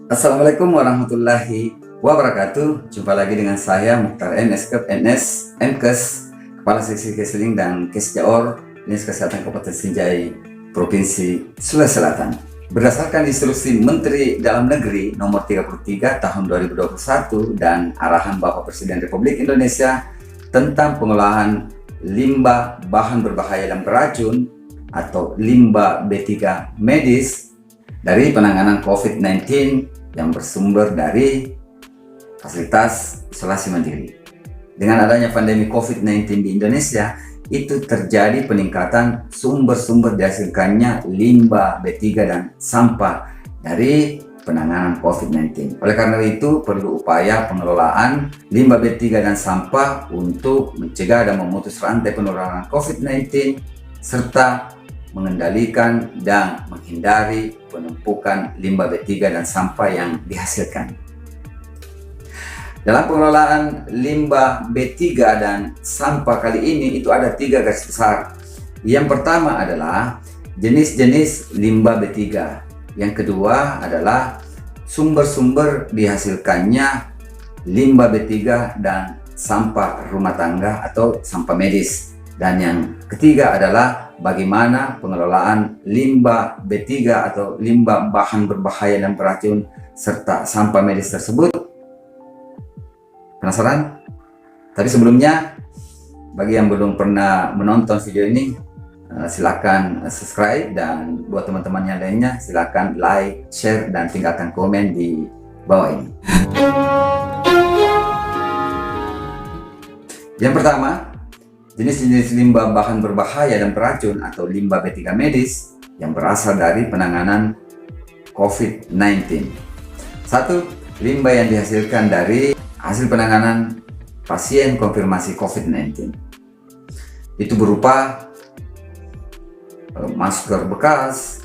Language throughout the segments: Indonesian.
Assalamualaikum warahmatullahi wabarakatuh. Jumpa lagi dengan saya Mukhtar NS MKes, Kepala Seksi Kesling dan Kesjaor Dinas Kesehatan Kabupaten Sinjai, Provinsi Sulawesi Selatan. Berdasarkan instruksi Menteri Dalam Negeri Nomor 33 Tahun 2021 dan arahan Bapak Presiden Republik Indonesia tentang pengolahan limbah bahan berbahaya dan beracun atau limbah B3 medis dari penanganan COVID-19 yang bersumber dari fasilitas isolasi mandiri. Dengan adanya pandemi COVID-19 di Indonesia, itu terjadi peningkatan sumber-sumber dihasilkannya limbah B3 dan sampah dari penanganan COVID-19. Oleh karena itu, perlu upaya pengelolaan limbah B3 dan sampah untuk mencegah dan memutus rantai penularan COVID-19 serta mengendalikan dan menghindari penumpukan limbah B3 dan sampah yang dihasilkan. Dalam pengelolaan limbah B3 dan sampah kali ini itu ada 3 garis besar. Yang pertama adalah jenis-jenis limbah B3. Yang kedua adalah sumber-sumber dihasilkannya limbah B3 dan sampah rumah tangga atau sampah medis. Dan yang ketiga adalah bagaimana pengelolaan limbah B3 atau limbah bahan berbahaya dan beracun serta sampah medis tersebut. Penasaran? Tapi sebelumnya, bagi yang belum pernah menonton video ini, silakan subscribe, dan buat teman-teman yang lainnya silakan like, share, dan tinggalkan komen di bawah ini. Yang pertama, jenis-jenis limbah bahan berbahaya dan beracun atau limbah B3 medis yang berasal dari penanganan COVID-19. 1. Limbah yang dihasilkan dari hasil penanganan pasien konfirmasi COVID-19. Itu berupa masker bekas,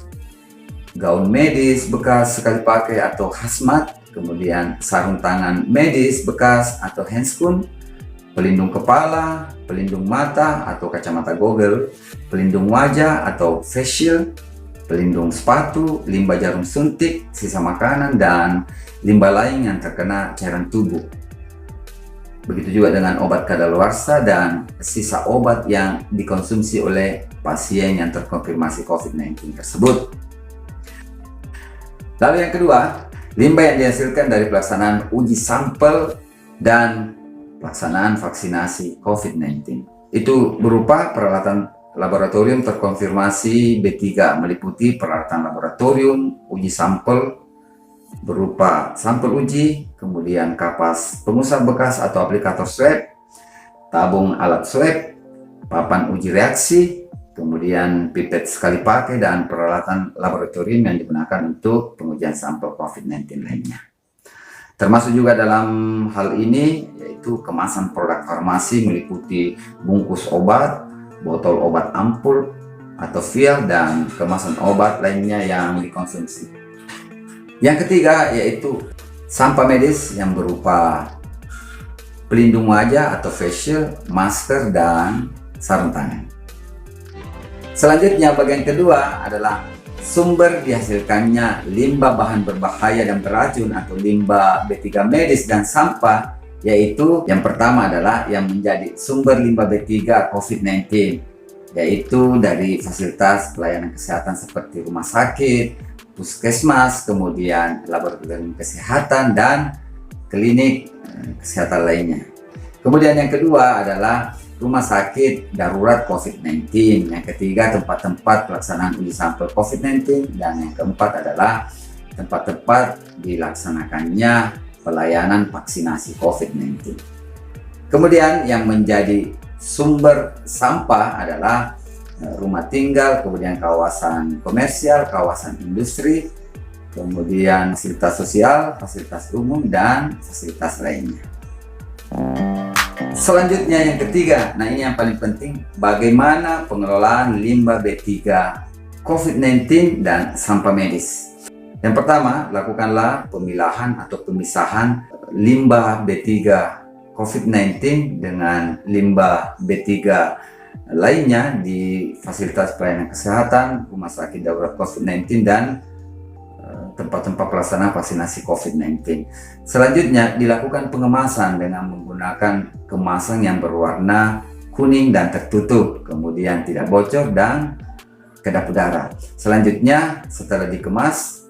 gaun medis bekas sekali pakai atau hazmat, kemudian sarung tangan medis bekas atau handscoon, pelindung kepala, pelindung mata atau kacamata goggle, pelindung wajah atau face shield, pelindung sepatu, limbah jarum suntik, sisa makanan, dan limbah lain yang terkena cairan tubuh. Begitu juga dengan obat kadaluarsa dan sisa obat yang dikonsumsi oleh pasien yang terkonfirmasi COVID-19 tersebut. Lalu yang kedua, limbah yang dihasilkan dari pelaksanaan uji sampel dan pelaksanaan vaksinasi COVID-19. Itu berupa peralatan laboratorium terkonfirmasi B3, meliputi peralatan laboratorium, uji sampel berupa sampel uji, kemudian kapas pengusap bekas atau aplikator swab, tabung alat swab, papan uji reaksi, kemudian pipet sekali pakai, dan peralatan laboratorium yang digunakan untuk pengujian sampel COVID-19 lainnya. Termasuk juga dalam hal ini yaitu kemasan produk farmasi meliputi bungkus obat, botol obat ampul atau vial, dan kemasan obat lainnya yang dikonsumsi. Yang ketiga yaitu sampah medis yang berupa pelindung wajah atau face shield, masker, dan sarung tangan. Selanjutnya, bagian kedua adalah sumber dihasilkannya limbah bahan berbahaya dan beracun atau limbah B3 medis dan sampah, yaitu yang pertama adalah yang menjadi sumber limbah B3 COVID-19, yaitu dari fasilitas pelayanan kesehatan seperti rumah sakit, puskesmas, kemudian laboratorium kesehatan, dan klinik kesehatan lainnya. Kemudian yang kedua adalah rumah sakit darurat COVID-19. Yang ketiga, tempat-tempat pelaksanaan uji sampel COVID-19. Dan yang keempat adalah tempat-tempat dilaksanakannya pelayanan vaksinasi COVID-19. Kemudian yang menjadi sumber sampah adalah rumah tinggal, kemudian kawasan komersial, kawasan industri, kemudian fasilitas sosial, fasilitas umum, dan fasilitas lainnya. Selanjutnya yang ketiga, nah ini yang paling penting, bagaimana pengelolaan limbah B3 COVID-19 dan sampah medis. Yang pertama, lakukanlah pemilahan atau pemisahan limbah B3 COVID-19 dengan limbah B3 lainnya di fasilitas pelayanan kesehatan, rumah sakit darurat COVID-19, dan tempat-tempat pelaksanaan vaksinasi COVID-19. Selanjutnya dilakukan pengemasan dengan menggunakan kemasan yang berwarna kuning dan tertutup, kemudian tidak bocor dan kedap udara. Selanjutnya setelah dikemas,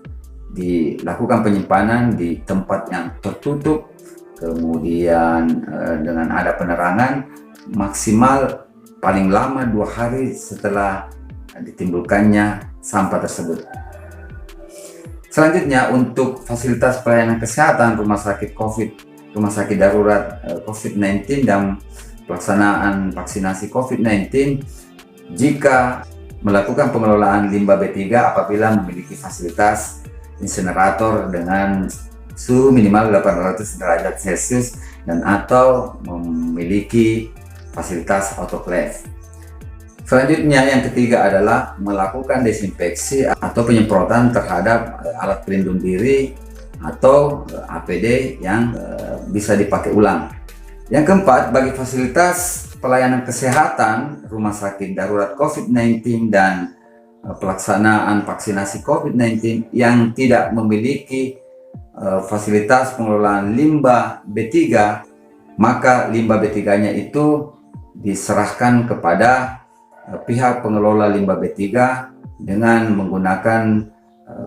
dilakukan penyimpanan di tempat yang tertutup, kemudian dengan ada penerangan maksimal paling lama 2 hari setelah ditimbulkannya sampah tersebut. Selanjutnya untuk fasilitas pelayanan kesehatan rumah sakit darurat COVID-19 dan pelaksanaan vaksinasi COVID-19, jika melakukan pengelolaan limbah B3 apabila memiliki fasilitas insinerator dengan suhu minimal 800 derajat Celcius dan atau memiliki fasilitas autoclave. Selanjutnya yang ketiga adalah melakukan desinfeksi atau penyemprotan terhadap alat pelindung diri atau APD yang bisa dipakai ulang. Yang keempat, bagi fasilitas pelayanan kesehatan rumah sakit darurat COVID-19 dan pelaksanaan vaksinasi COVID-19 yang tidak memiliki fasilitas pengelolaan limbah B3, maka limbah B3-nya itu diserahkan kepada pihak pengelola limbah B3 dengan menggunakan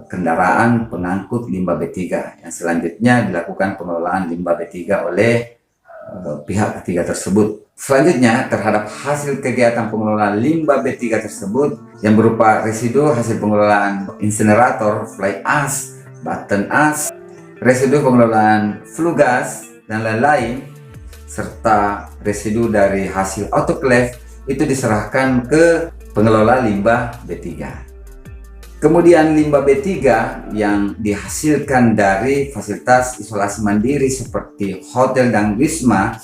kendaraan pengangkut limbah B3 yang selanjutnya dilakukan pengelolaan limbah B3 oleh pihak ketiga tersebut. Selanjutnya terhadap hasil kegiatan pengelolaan limbah B3 tersebut yang berupa residu hasil pengelolaan insinerator, fly ash, button ash, residu pengelolaan flue gas dan lain-lain, serta residu dari hasil autoclave itu diserahkan ke pengelola limbah B3. Kemudian limbah B3 yang dihasilkan dari fasilitas isolasi mandiri seperti hotel dan wisma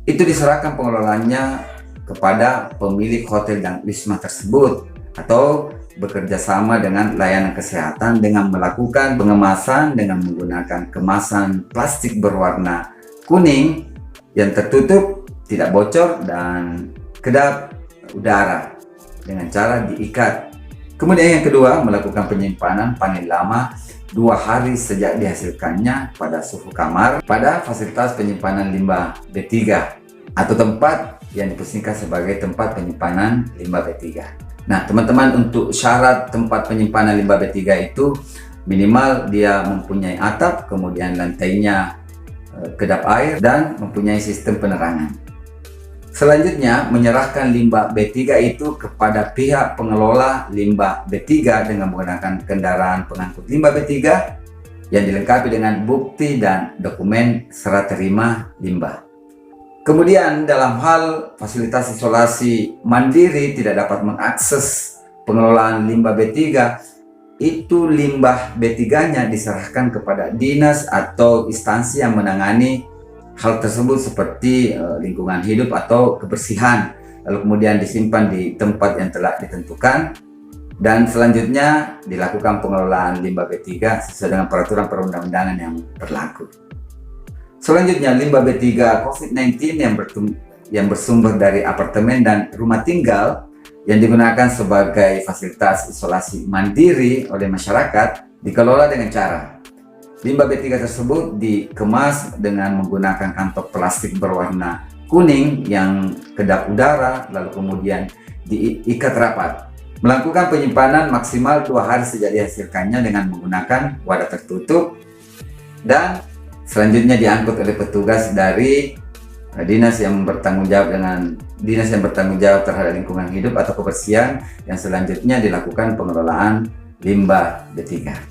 itu diserahkan pengelolanya kepada pemilik hotel dan wisma tersebut atau bekerja sama dengan layanan kesehatan dengan melakukan pengemasan dengan menggunakan kemasan plastik berwarna kuning yang tertutup, tidak bocor dan kedap udara dengan cara diikat. Kemudian yang kedua, melakukan penyimpanan paling lama 2 hari sejak dihasilkannya pada suhu kamar pada fasilitas penyimpanan limbah B3 atau tempat yang dipusingkan sebagai tempat penyimpanan limbah B3. Nah teman-teman, untuk syarat tempat penyimpanan limbah B3 itu minimal dia mempunyai atap, kemudian lantainya kedap air dan mempunyai sistem penerangan. Selanjutnya, menyerahkan limbah B3 itu kepada pihak pengelola limbah B3 dengan menggunakan kendaraan pengangkut limbah B3 yang dilengkapi dengan bukti dan dokumen serah terima limbah. Kemudian dalam hal fasilitas isolasi mandiri tidak dapat mengakses pengelolaan limbah B3, itu limbah B3-nya diserahkan kepada dinas atau instansi yang menangani hal tersebut seperti lingkungan hidup atau kebersihan, lalu kemudian disimpan di tempat yang telah ditentukan dan selanjutnya dilakukan pengelolaan limbah B3 sesuai dengan peraturan perundang-undangan yang berlaku. Selanjutnya, limbah B3 COVID-19 yang bersumber dari apartemen dan rumah tinggal yang digunakan sebagai fasilitas isolasi mandiri oleh masyarakat dikelola dengan cara limbah B3 tersebut dikemas dengan menggunakan kantong plastik berwarna kuning yang kedap udara, lalu kemudian diikat rapat. Melakukan penyimpanan maksimal 2 hari sejak dihasilkannya dengan menggunakan wadah tertutup dan selanjutnya diangkut oleh petugas dari dinas yang bertanggung jawab terhadap lingkungan hidup atau kebersihan yang selanjutnya dilakukan pengelolaan limbah B3.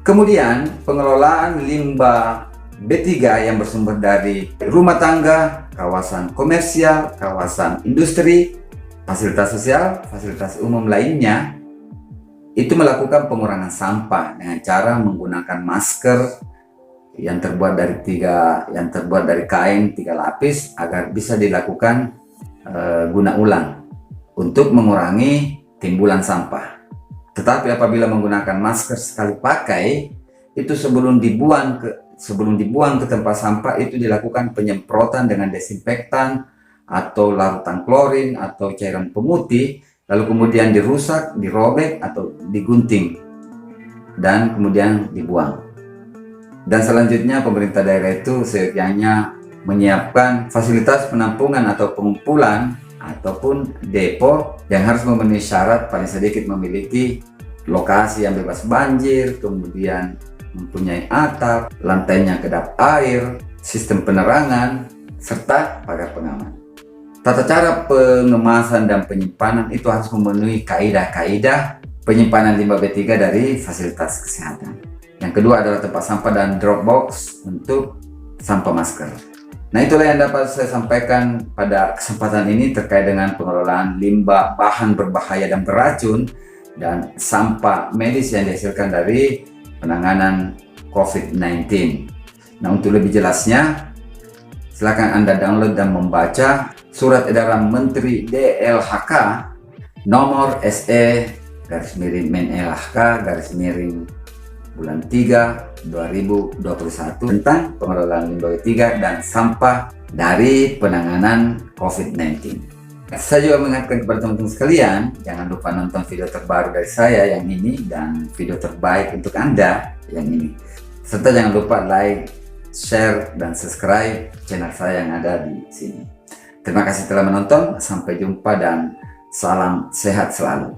Kemudian pengelolaan limbah B3 yang bersumber dari rumah tangga, kawasan komersial, kawasan industri, fasilitas sosial, fasilitas umum lainnya itu melakukan pengurangan sampah dengan cara menggunakan masker yang terbuat dari kain 3 lapis agar bisa dilakukan guna ulang untuk mengurangi timbulan sampah. Tetapi apabila menggunakan masker sekali pakai, itu sebelum dibuang ke tempat sampah itu dilakukan penyemprotan dengan desinfektan atau larutan klorin atau cairan pemutih, lalu kemudian dirusak, dirobek atau digunting. dan kemudian dibuang. Dan selanjutnya pemerintah daerah itu seyogyanya menyiapkan fasilitas penampungan atau pengumpulan ataupun depo yang harus memenuhi syarat paling sedikit memiliki lokasi yang bebas banjir, kemudian mempunyai atap, lantainya kedap air, sistem penerangan, serta pagar pengaman. Tata cara pengemasan dan penyimpanan itu harus memenuhi kaidah-kaidah penyimpanan limbah B3 dari fasilitas kesehatan. Yang kedua adalah tempat sampah dan drop box untuk sampah masker. Nah, itulah yang dapat saya sampaikan pada kesempatan ini terkait dengan pengelolaan limbah bahan berbahaya dan beracun dan sampah medis yang dihasilkan dari penanganan COVID-19. Nah, untuk lebih jelasnya, silakan Anda download dan membaca Surat Edaran Menteri DLHK nomor SE/Men-LHK/bulan 3 2021 tentang pengelolaan limbah B3 dan sampah dari penanganan COVID-19. Saya juga mengingatkan kepada teman-teman sekalian, jangan lupa nonton video terbaru dari saya yang ini dan video terbaik untuk Anda yang ini. Serta jangan lupa like, share, dan subscribe channel saya yang ada di sini. Terima kasih telah menonton, sampai jumpa dan salam sehat selalu.